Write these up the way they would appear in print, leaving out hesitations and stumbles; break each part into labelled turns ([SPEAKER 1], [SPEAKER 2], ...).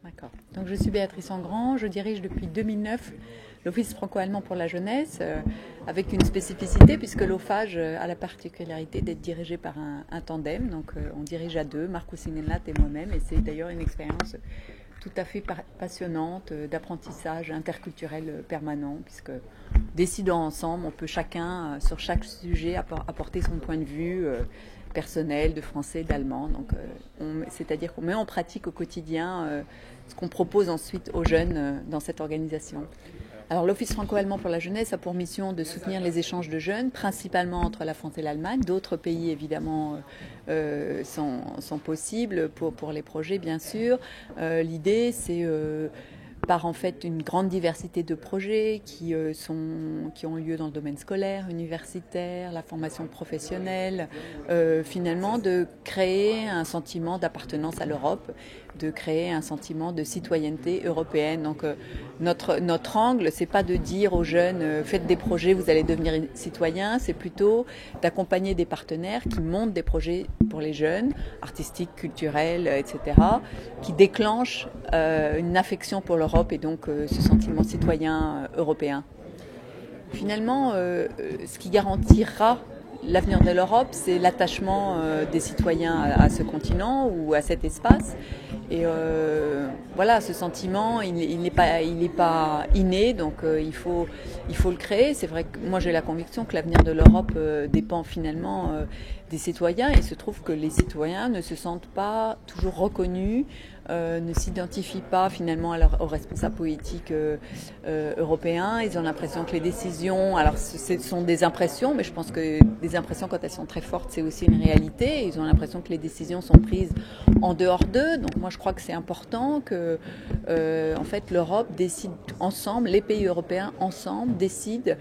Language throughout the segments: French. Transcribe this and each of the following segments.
[SPEAKER 1] D'accord. Donc je suis Béatrice Engrand, je dirige depuis 2009 l'Office franco-allemand pour la jeunesse, avec une spécificité puisque l'OFAGE a la particularité d'être dirigé par un tandem. Donc on dirige à deux, Marcus Singenlat et moi-même, et c'est d'ailleurs une expérience tout à fait passionnante d'apprentissage interculturel permanent, puisque décidant ensemble, on peut chacun, sur chaque sujet, apporter son point de vue personnel, de français, d'allemand. Donc, c'est-à-dire qu'on met en pratique au quotidien ce qu'on propose ensuite aux jeunes dans cette organisation. Alors, l'Office franco-allemand pour la jeunesse a pour mission de soutenir les échanges de jeunes, principalement entre la France et l'Allemagne. D'autres pays, évidemment, sont possibles pour les projets, bien sûr. L'idée, c'est par en fait une grande diversité de projets qui ont lieu dans le domaine scolaire, universitaire, la formation professionnelle, finalement de créer un sentiment d'appartenance à l'Europe, de créer un sentiment de citoyenneté européenne. Donc notre angle, c'est pas de dire aux jeunes faites des projets, vous allez devenir citoyens, c'est plutôt d'accompagner des partenaires qui montent des projets pour les jeunes, artistiques, culturels, etc., qui déclenchent une affection pour l'Europe et donc ce sentiment citoyen européen. Finalement, ce qui garantira l'avenir de l'Europe, c'est l'attachement des citoyens à ce continent ou à cet espace. Et voilà, ce sentiment, il n'est pas inné, donc il faut le créer. C'est vrai que moi j'ai la conviction que l'avenir de l'Europe dépend finalement des citoyens. Il se trouve que les citoyens ne se sentent pas toujours reconnus, ne s'identifient pas finalement aux responsables politiques européens. Ils ont l'impression que les décisions, alors ce sont des impressions, mais je pense que des impressions quand elles sont très fortes, c'est aussi une réalité. Ils ont l'impression que les décisions sont prises en dehors d'eux. Donc moi je crois que c'est important que en fait l'Europe décide ensemble, les pays européens ensemble décident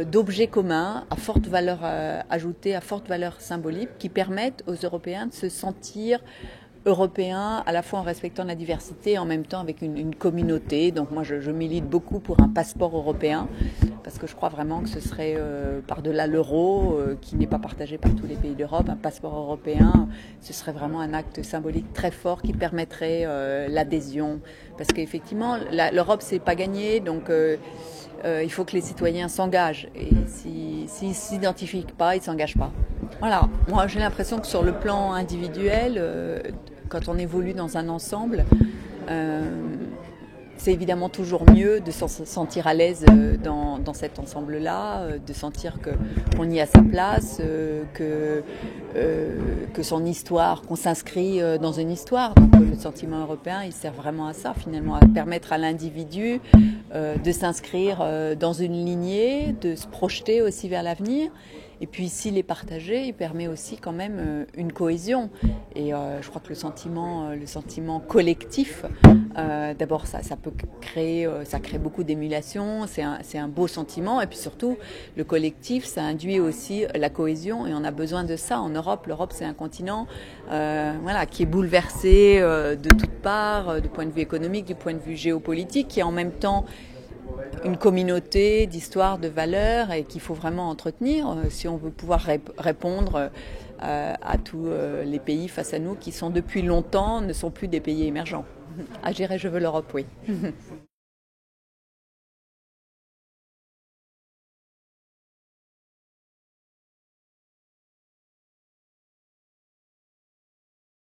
[SPEAKER 1] d'objets communs à forte valeur ajoutée, à forte valeur symbolique, qui permettent aux Européens de se sentir européens, à la fois en respectant la diversité et en même temps avec une communauté. Donc moi je milite beaucoup pour un passeport européen, parce que je crois vraiment que ce serait par-delà l'euro, qui n'est pas partagé par tous les pays d'Europe, un passeport européen, ce serait vraiment un acte symbolique très fort qui permettrait l'adhésion. Parce qu'effectivement, l'Europe c'est pas gagné, donc il faut que les citoyens s'engagent. Et s'ils ne s'identifient pas, ils ne s'engagent pas. Voilà, moi j'ai l'impression que sur le plan individuel, quand on évolue dans un ensemble, c'est évidemment toujours mieux de se sentir à l'aise dans cet ensemble-là, de sentir qu'on y a sa place, que son histoire, qu'on s'inscrit dans une histoire. Donc le sentiment européen, il sert vraiment à ça, finalement, à permettre à l'individu de s'inscrire dans une lignée, de se projeter aussi vers l'avenir. Et puis s'il est partagé, il permet aussi quand même une cohésion. Et je crois que le sentiment collectif, d'abord ça peut créer, ça crée beaucoup d'émulation, c'est un beau sentiment. Et puis surtout, le collectif, ça induit aussi la cohésion. Et on a besoin de ça en Europe. L'Europe, c'est un continent voilà, qui est bouleversé de toutes parts, du point de vue économique, du point de vue géopolitique, qui est en même temps une communauté d'histoires, de valeurs et qu'il faut vraiment entretenir si on veut pouvoir répondre à tous les pays face à nous qui sont depuis longtemps, ne sont plus des pays émergents. Ah, je veux l'Europe, oui.